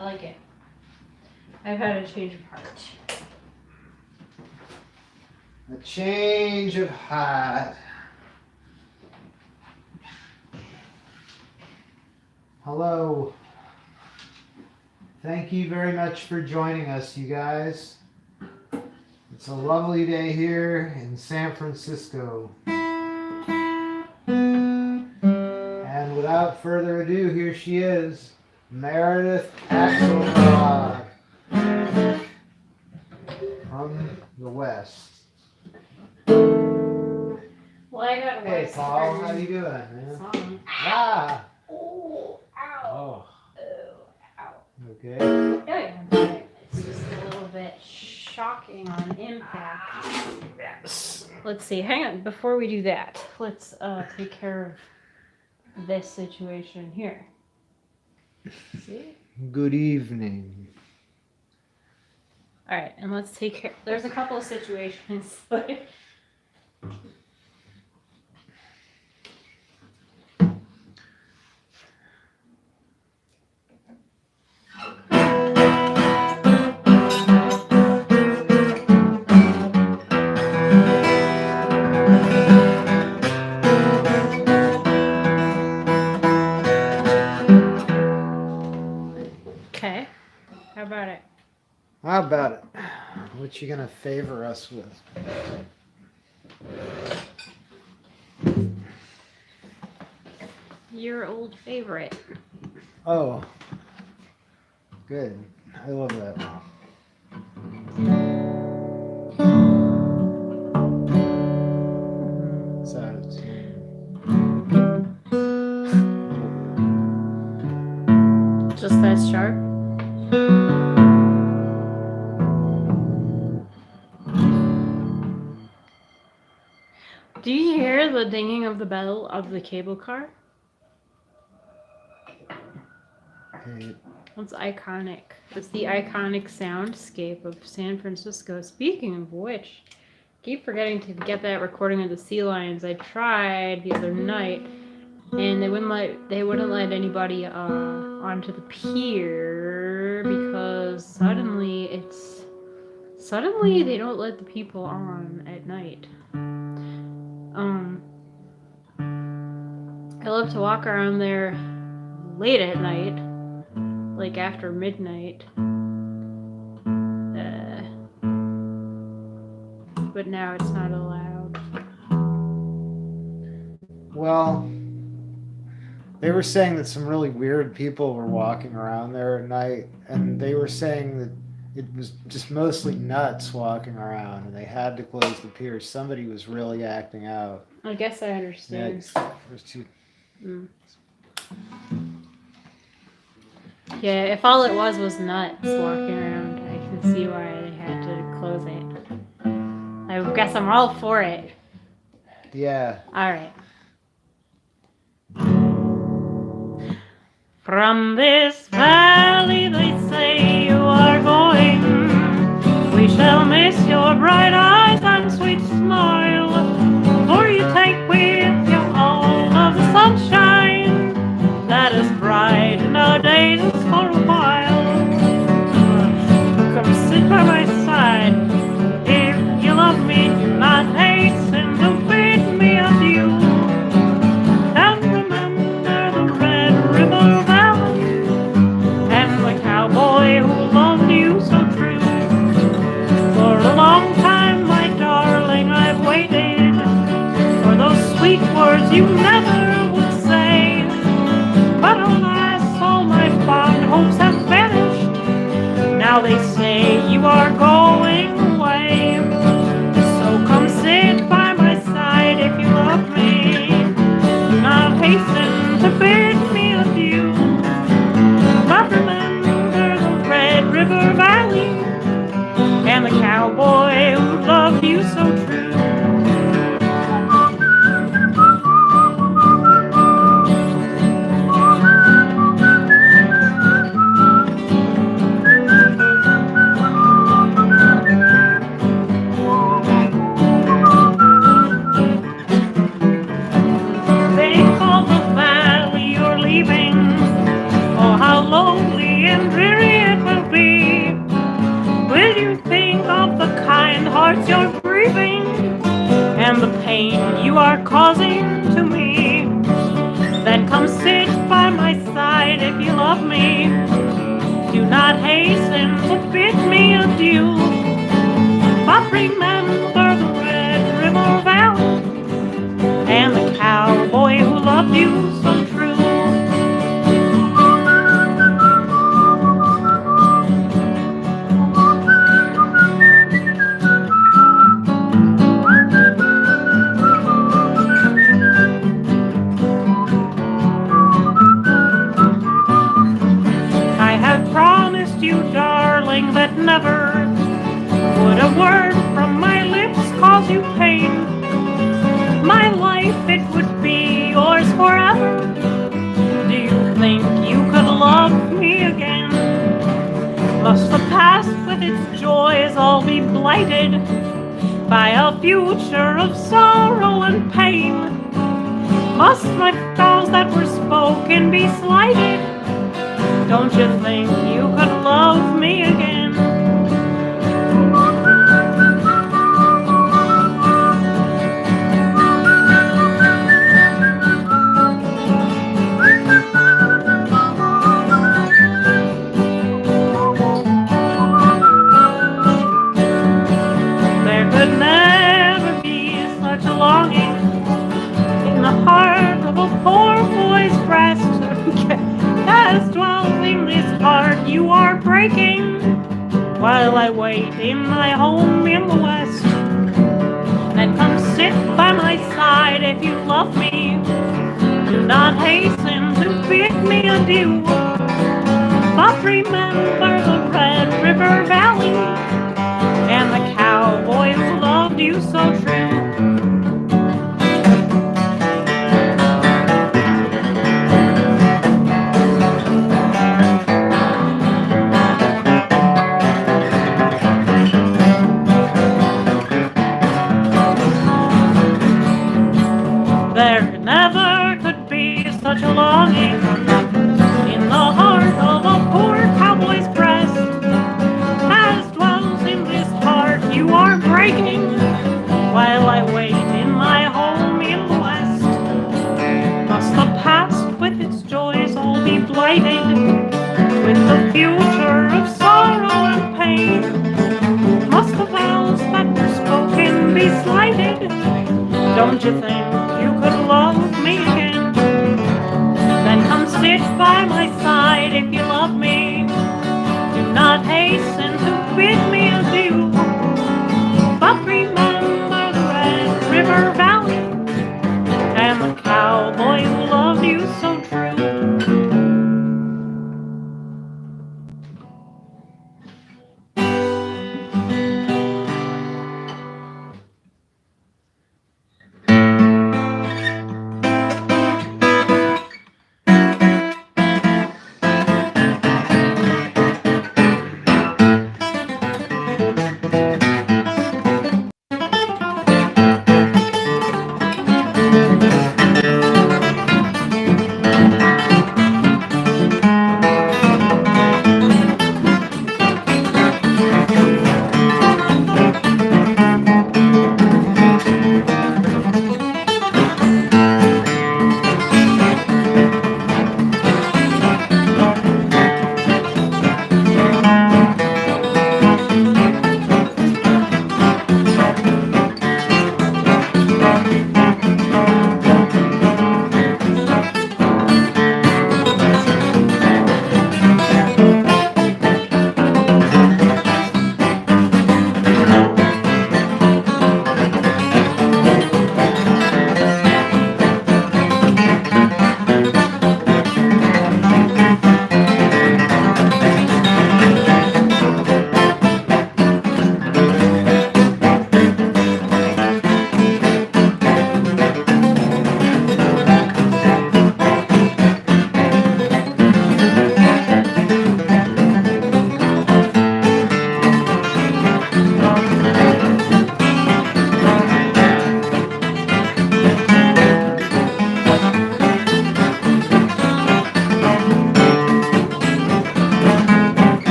I like it. I've had a change of heart. A change of heart. Hello. Thank you very much for joining us, you guys. It's a lovely day here in San Francisco. And without further ado, here she is, Meredith Axelrod from the West. Well, I got Hey, Paul, how you doing, man? Ah! Oh, ow. Oh. Ow. Okay. Yeah, but it's just a little bit shocking on impact. Yes. Let's see. Hang on. Before we do that, let's take care of this situation here. See? Good evening. All right, and let's take care. There's a couple of situations. Okay. How about it? How about it? What you gonna favor us with? Your old favorite. Oh. Good. I love that. It's out of tune. Just that sharp? Do you hear the dinging of the bell of the cable car? Okay. It's iconic. It's the iconic soundscape of San Francisco. Speaking of which, I keep forgetting to get that recording of the sea lions. I tried the other night, and they wouldn't let anybody onto the pier because suddenly they don't let the people on at night. I love to walk around there late at night, like after midnight. But now it's not allowed. Well, they were saying that some really weird people were walking around there at night, and they were saying that it was just mostly nuts walking around, and they had to close the pier. Somebody was really acting out. I guess I understand. Yeah, if all it was nuts walking around, I can see why they had to close it. I guess I'm all for it. Yeah. All right. From this valley they say you are going. We shall miss your bright eyes and sweet smile, for you take with you all of the sunshine that is bright in our days for a while. Come sit by my side. If you love me, do not hasten to bid me adieu. And remember the Red River Valley and the cowboy who loved you so true. For a long time, my darling, I've waited for those sweet words you never would say. But alas, all my fond hopes have vanished. Now they say you are going away. So come sit by my side if you love me. Do not hasten to bid me adieu. But remember the Red remember the Red River Valley and the cowboy who loved you so true. I have promised you, darling, that never would a word from my lips cause you pain. My life, it would be yours forever. Do you think you could love me again? Must the past with its joys all be blighted by a future of sorrow and pain? Must my vows that were spoken be slighted? Don't you think you could love me again? There could never be such a longing in the heart of a poor boy's breast. As dwelling this heart you are breaking, while I wait in my home in the West. Then come sit by my side if you love me. Do not hasten to bid me adieu, but remember the Red River Valley and the cowboy who loved you so true. There never could be such a longing in the heart of a poor cowboy's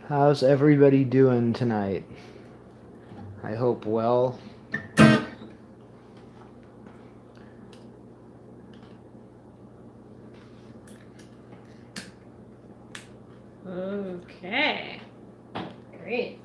How's everybody doing tonight? I hope well. Okay. Great.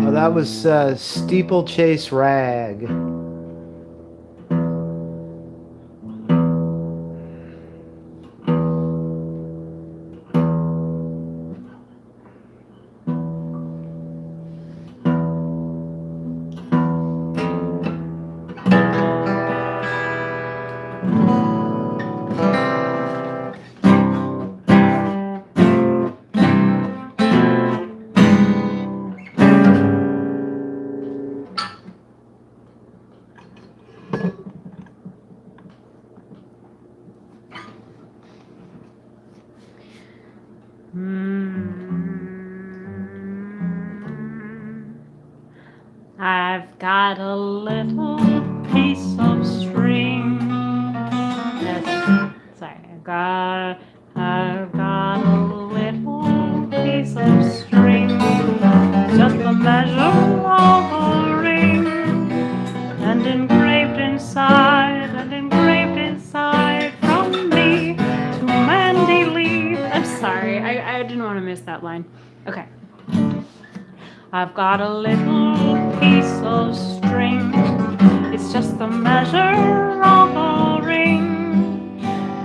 Oh, that was Steeplechase Rag. I've got a little piece of string. Yes, sorry, I've got a little piece of string, just the measure of a ring, and engraved inside from me to Mandy Lee. I'm sorry, I didn't want to miss that line. Okay. I've got a little piece of string, it's just the measure of a ring.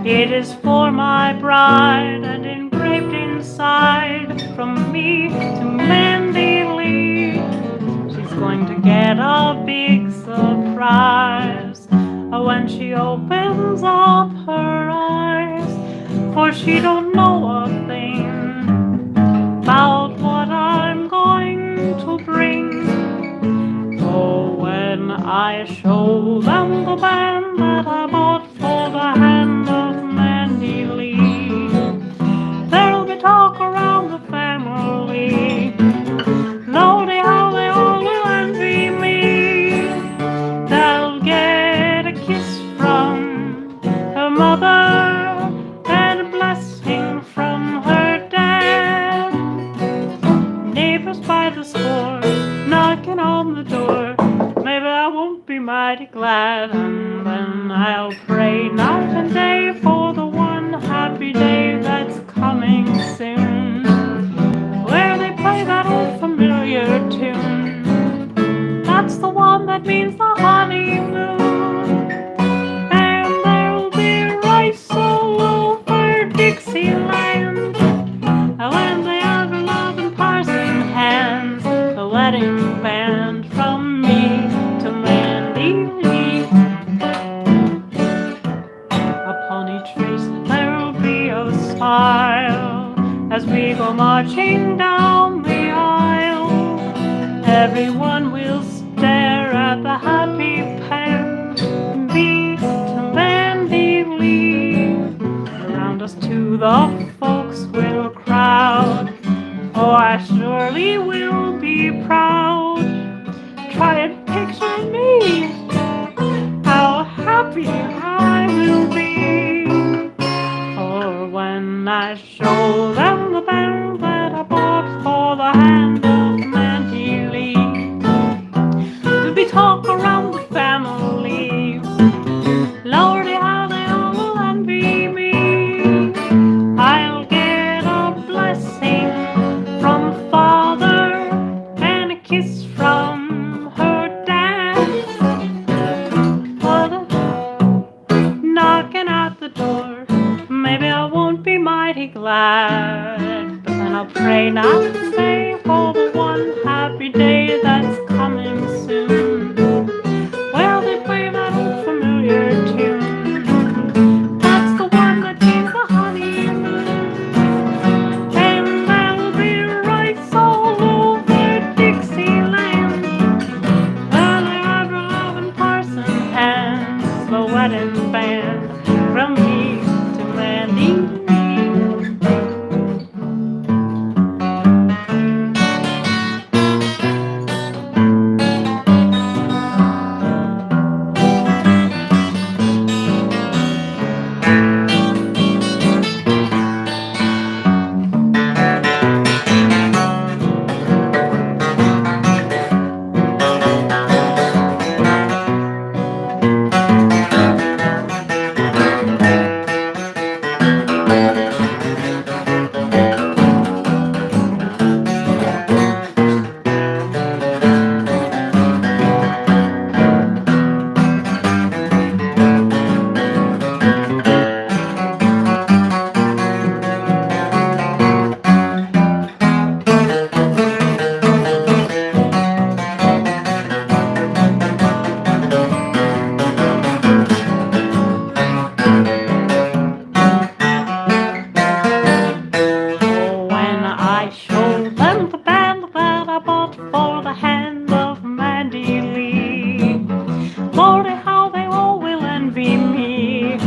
It is for my bride and engraved inside from me to Mandy Lee. She's going to get a big surprise when she opens up her eyes, for she don't know a thing about what I'm going to bring. Oh, when I show them the band that I bought for the hand of Mandy Lee, there'll be talk around the family. Lordy, how they all will envy me. They'll get a kiss from her mother and a blessing from her dad. Neighbors by the score knocking on the door. Maybe I won't be mighty glad, and then I'll pray night and day for the one happy day that's coming soon, where they play that old familiar tune. That's the one that means the honeymoon, and there'll be rice all over Dixieland when they have a loving parson hands the wedding band from me to Mandy Lee. Upon each face there'll be a smile as we go marching down the aisle. Everyone will stare at the happy pair, me to Mandy Lee. Around us too the folks will crowd. Oh, I surely will be proud. Try and picture me, how happy I will be. For when I show them the band that I bought for the hand of Mandy Lee, there'll be talk around the family. Lordy, how they all will envy me. I'll get a blessing from father and a kiss from her dad. wedding band from me to Mandy. When I showed them the band that I bought for the hand of Mandy Lee, Lordy, how they all will envy me.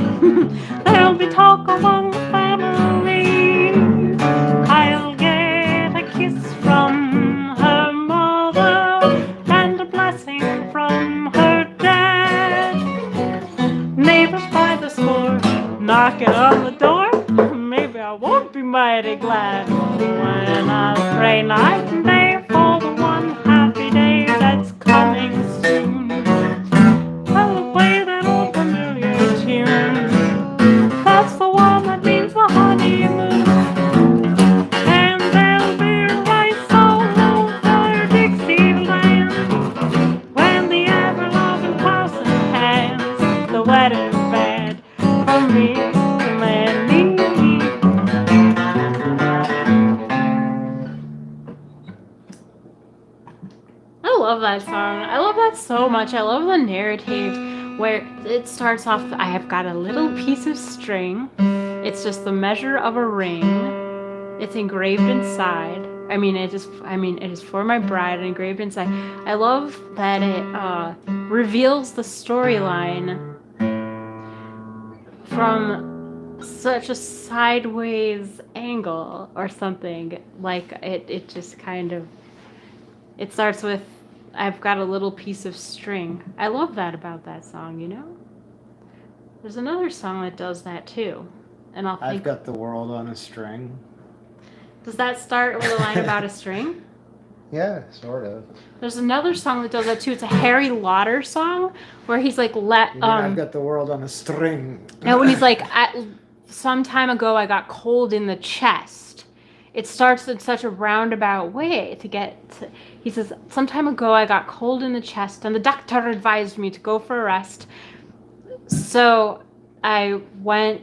There'll be talk among the family. I'll get a kiss from her mother and a blessing from her dad. Neighbors by the score knocking on the door. Maybe I won't be mighty glad when I pray night and day for the one happy day that's coming soon. I'll play that old familiar tune. That's the one that means the honeymoon. And there'll be rice all over Dixieland when the ever-loving parson hands the wedding band from me to Mandy. I love that song. I love that so much. I love the narrative where it starts off, I have got a little piece of string. It's just the measure of a ring. It's engraved inside. It is for my bride, engraved inside. I love that it reveals the storyline from such a sideways angle or something. Like it just kind of, it starts with, I've got a little piece of string. I love that about that song, you know? There's another song that does that too. And I've got the world on a string. Does that start with a line about a string? Yeah, sort of. There's another song that does that too. It's a Harry Lauder song where he's like, I've got the world on a string. and when he's like, some time ago I got cold in the chest. It starts in such a roundabout way to get to, he says, some time ago I got cold in the chest and the doctor advised me to go for a rest. So I went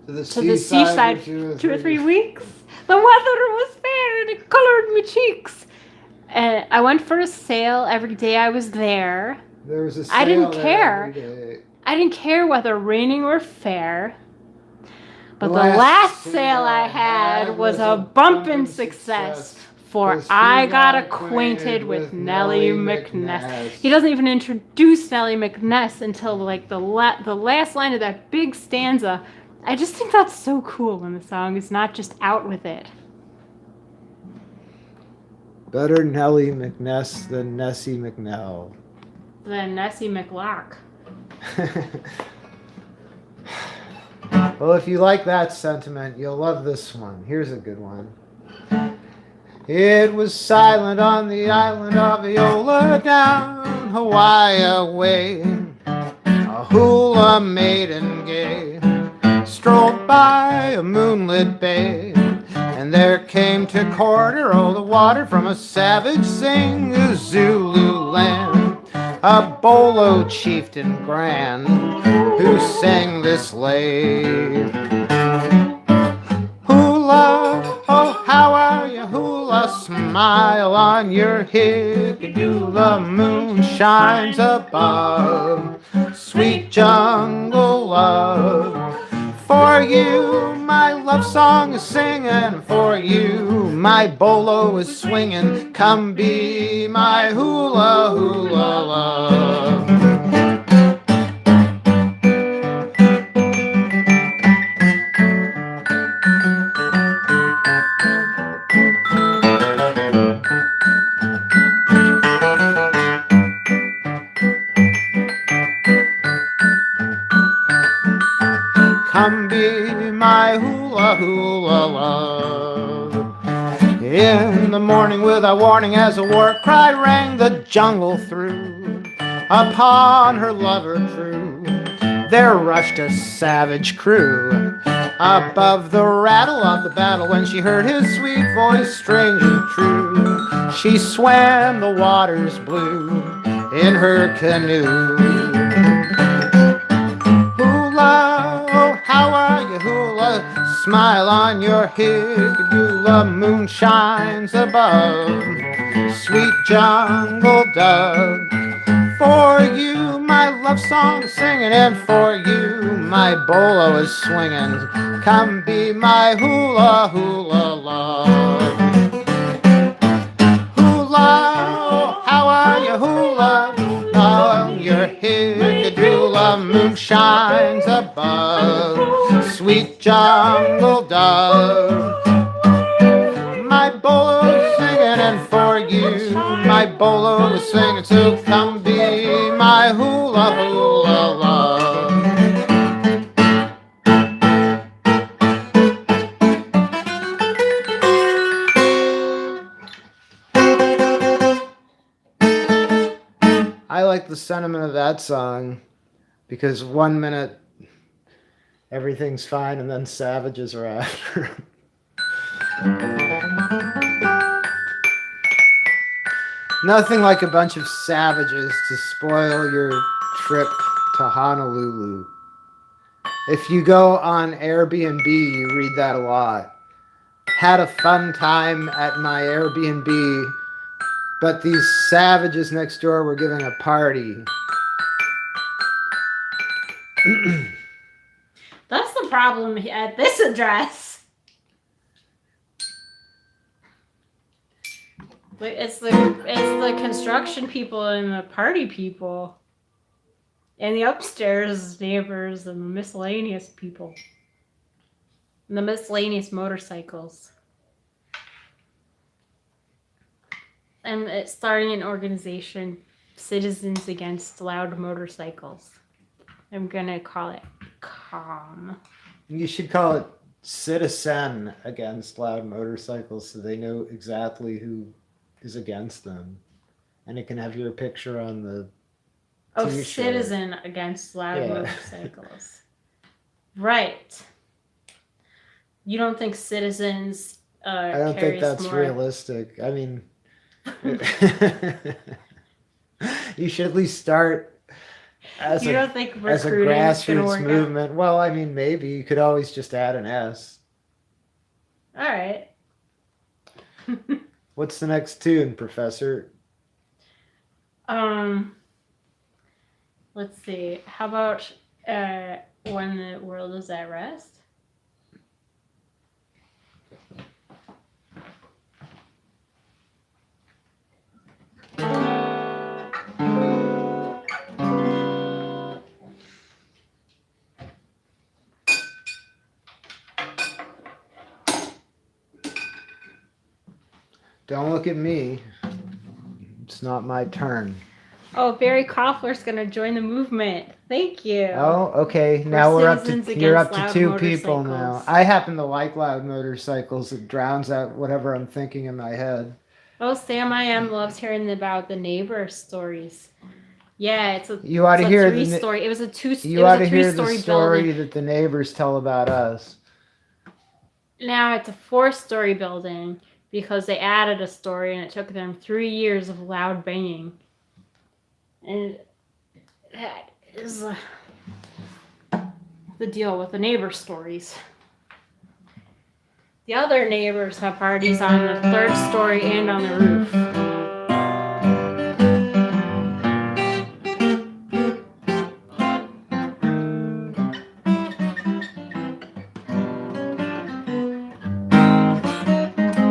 to the seaside for 2 or 3 weeks. The weather was fair and it colored my cheeks. And I went for a sail every day I was there. There was a sail I didn't there care. every day. I didn't care whether raining or fair. But the last sail I had was a bumpin' success. For I got acquainted with Nellie McNess. He doesn't even introduce Nellie McNess until like the last line of that big stanza. I just think that's so cool when the song is not just out with it. Better Nellie McNess than Nessie McNell. Than Nessie McLock. Well, if you like that sentiment, you'll love this one. Here's a good one. It was silent on the island of Iola down Hawaii way. A hula maiden gay strolled by a moonlit bay, and there came to court her the water from a savage sing Zulu land, a bolo chieftain grand who sang this lay. Hula, oh how are you, hula, smile on your hickadoo, moon shines above, sweet jungle love. For you, my love song is singing. For you, my bolo is swinging. Come be my hula hula love. come be my hula hula love. In the morning without warning as a war cry rang the jungle through, upon her lover true there rushed a savage crew. Above the rattle of the battle when she heard his sweet voice strange and true, she swam the waters blue in her canoe. Hula, oh how are you hula, smile on your hickadoodle, moon shines above, sweet jungle dove. For you my love song is singing, and for you my bolo is swinging. Come be my hula hula love. Hula, oh, how are you hula? Oh, your hickadoodle, moon shines above, sweet jungle dove. My bolo is singing, and for you my bolo is singing, so come be my hula hula love. I like the sentiment of that song because 1 minute everything's fine and then savages are after. Nothing like a bunch of savages to spoil your trip to Honolulu. If you go on Airbnb, you read that a lot. Had a fun time at my Airbnb, but these savages next door were giving a party. That's the problem at this address. It's the construction people and the party people. And the upstairs neighbors and the miscellaneous people. And the miscellaneous motorcycles. And it's starting an organization, Citizens Against Loud Motorcycles. I'm gonna call it CALM. You should call it Citizen Against Loud Motorcycles so they know exactly who is against them. And it can have your picture on the Oh, t-shirt. Citizen Against Loud Motorcycles. Right. You don't think citizens I don't think that's more... realistic. I mean, you should at least start as you a, don't think as a grassroots movement. Out? Well, I mean, maybe you could always just add an S. All right. What's the next tune, Professor? Let's see. How about When the World Is at Rest? Don't look at me. It's not my turn. Oh, Barry Koffler's going to join the movement. Thank you. Oh, okay. Now you're up to two people now. I happen to like loud motorcycles. It drowns out whatever I'm thinking in my head. Oh, Sam I Am loves hearing about the neighbor stories. Yeah, it's a you ought to hear three-story. It was a two-story building. You ought to hear the story that the neighbors tell about us. Now it's a 4-story building because they added a story and it took them 3 years of loud banging. And that is the deal with the neighbor stories. The other neighbors have parties on the 3rd story and on the roof.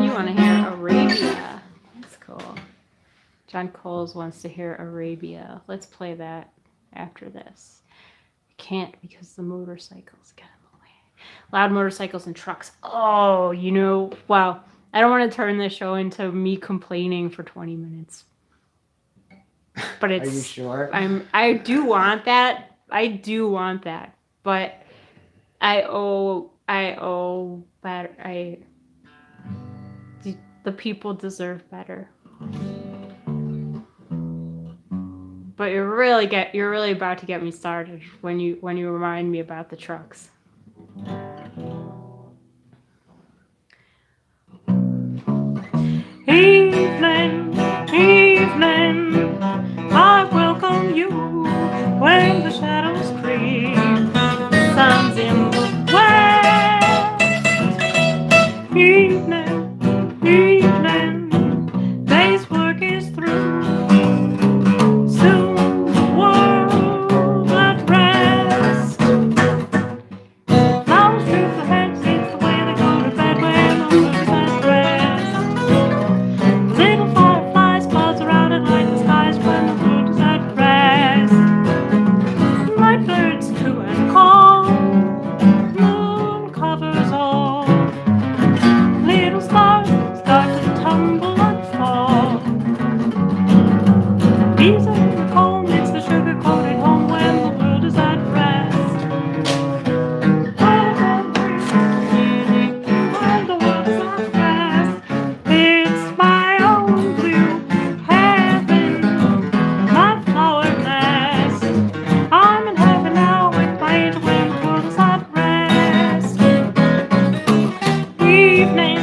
You want to hear Arabia. That's cool. John Coles wants to hear Arabia. Let's play that after this. I can't because the motorcycles get in the way. Loud motorcycles and trucks. Oh, wow. I don't want to turn this show into me complaining for 20 minutes. But it's... Are you sure? I do want that. But I owe better. The people deserve better. But you're really about to get me started when you remind me about the trucks. Evening, evening, I welcome you when the shadows creep. The sun's in the west. Evening, evening, day's work is through. Soon the world at rest. Flowers droop their heads, it's the way they go to bed when the moon's at rest. Little fireflies buzz around and light the skies when the moon is at rest. Night birds coo and call, moon covers all. Little stars start to tumble and fall. Bees are in the comb, it's the sugar-coated home when the world is at rest. When the world is at rest, it's my own blue heaven, my flower nest. I'm in heaven now with my angel when the world is at rest. Evening,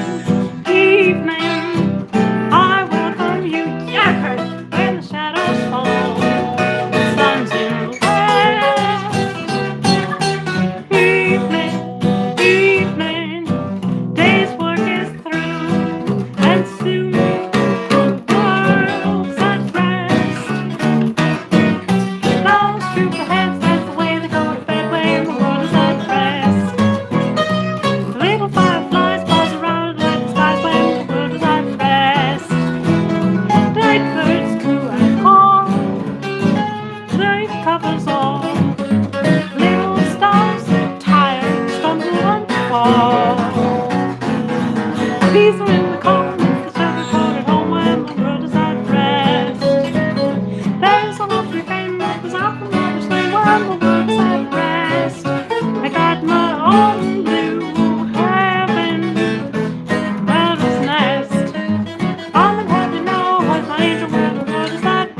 evening, I welcome you, yeah, when the shadows fall. The sun's in the west. Evening, evening, day's work is through, and soon the world's at rest. Flowers droop their heads, that's the way they go to bed when the world is at rest. Little fireflies buzz around like the skies when the world is at rest. Night birds coo and call, night covers all. Little stars tired, stumble and fall. Bees are in the comb, it's the sugar-coated home when the world is at rest. There's a lovely refrain that goes out from mother's lane when the world is at rest. I got my own blue heaven, meredith's nest. I'm in heaven now with my angel when the world is at rest.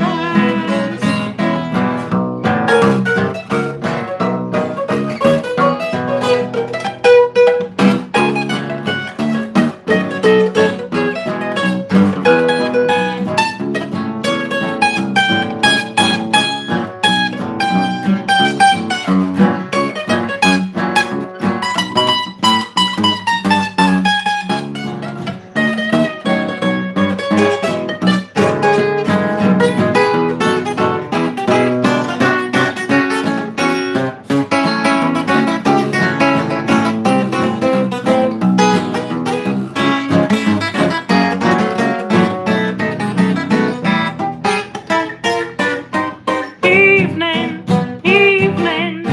Evening, evening,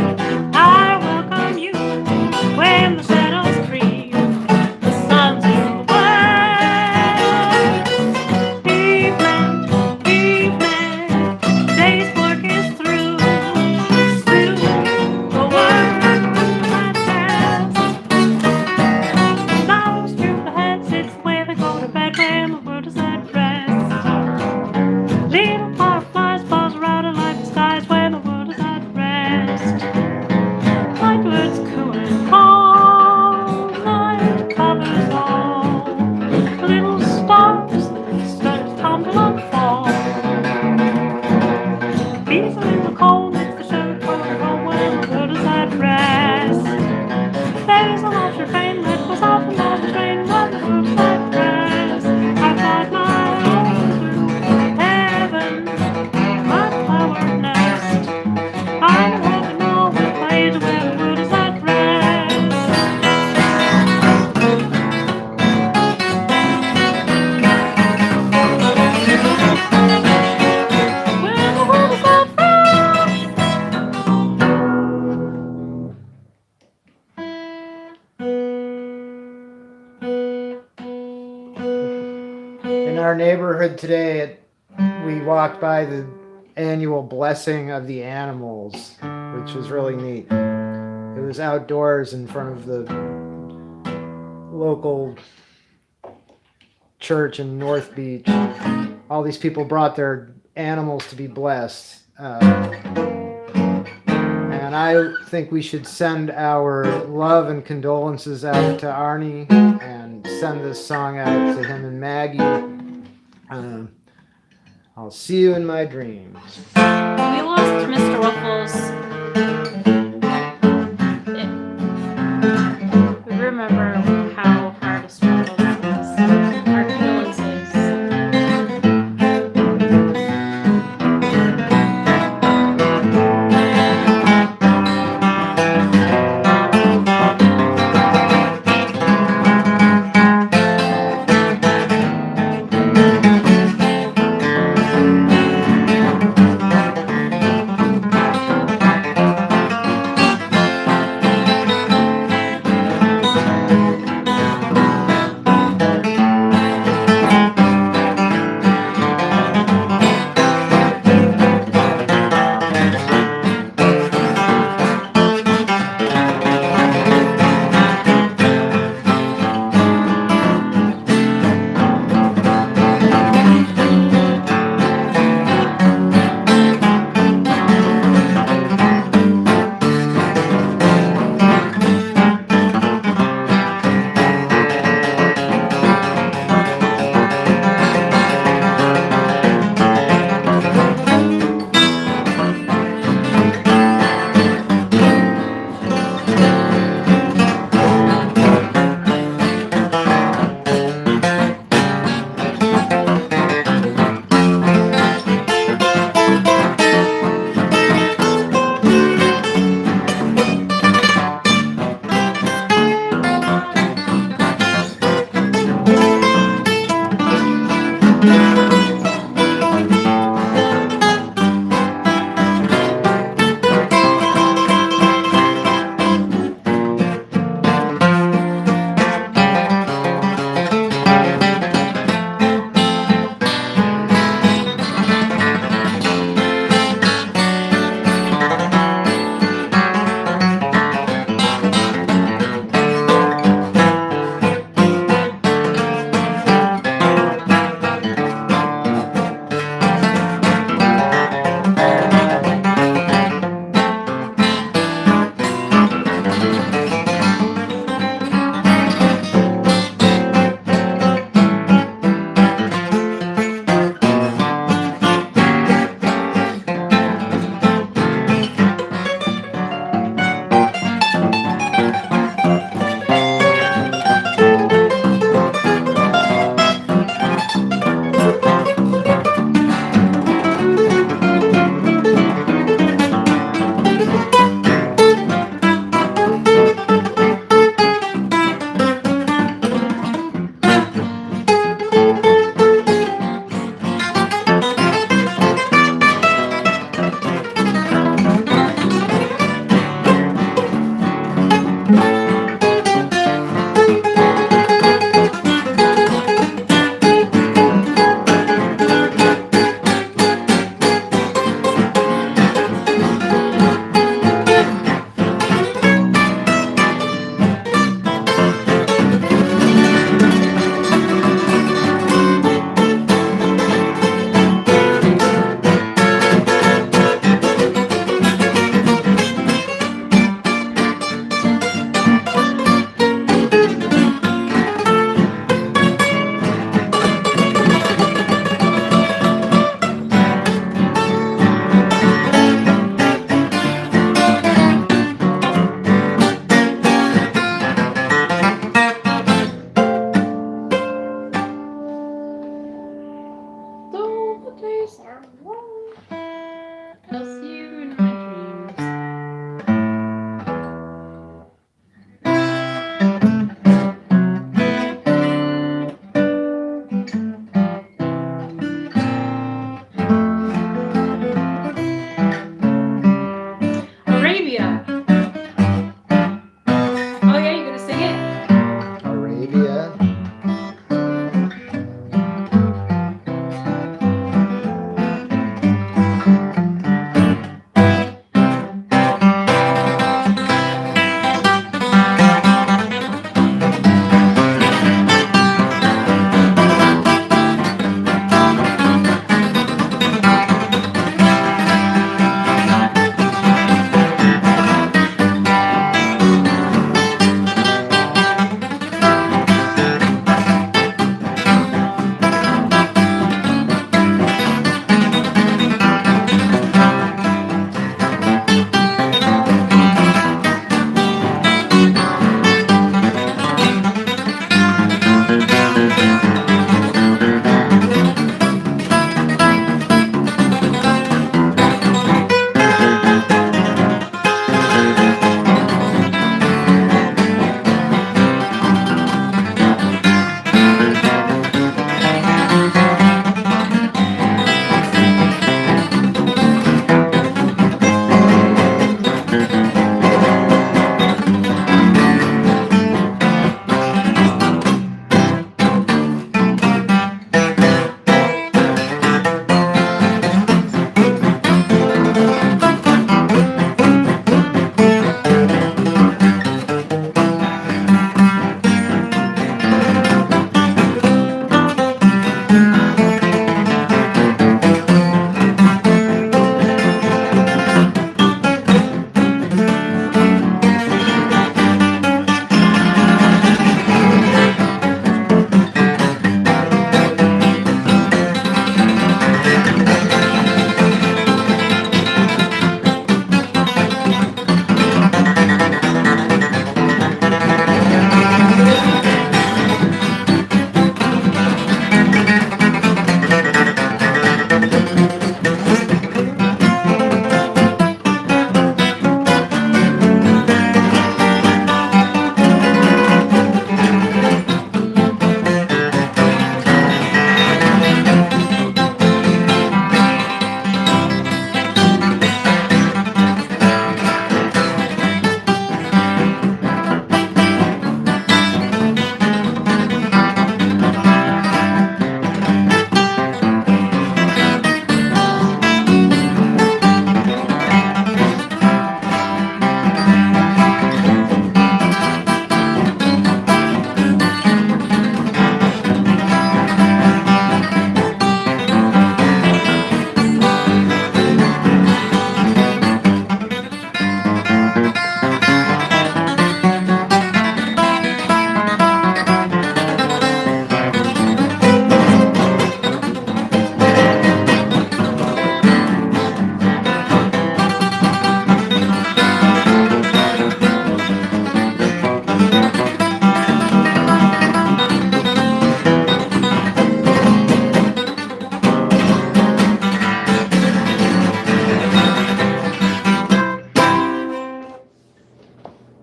I welcome you when the shadows creep. The sun's in the west. Evening, evening, day's work is through. Soon the world is at rest. Flowers droop their heads, it's the way they go to bed when the world is at rest. Little fireflies buzz around and light the skies when the world is at rest. Night birds coo and call, night covers all. Little stars start to tumble and fall. Bees are in the comb, it's the sugar-coated home when the world is at rest. There's a large refrain that goes off and down the train when the world is at rest. I've got my own blue heaven, my flower nest. I'm in heaven now with my angel when the world is at rest. When the world is at In our neighborhood today, we walked by the annual blessing of the animals, which was really neat. It was outdoors in front of the local church in North Beach. All these people brought their animals to be blessed. And I think we should send our love and condolences out to Arnie and send this song out to him and Maggie. I'll see you in my dreams. We lost Mr. Ruffles. We remember how hard a struggle that was. Our condolences.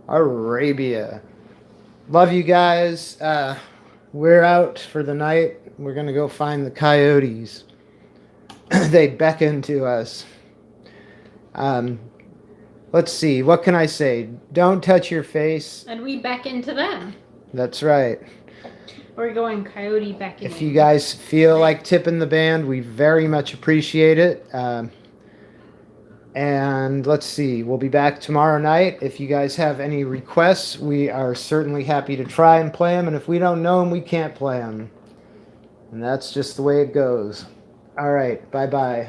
Arabia. Love you guys. We're out for the night. We're going to go find the coyotes. They beckon to us. Let's see. What can I say? Don't touch your face. And we beckon to them. That's right. We're going coyote beckoning. If you guys feel like tipping the band, we very much appreciate it. And let's see. We'll be back tomorrow night. If you guys have any requests, we are certainly happy to try and play them. And if we don't know them, we can't play them. And that's just the way it goes. All right. Bye-bye.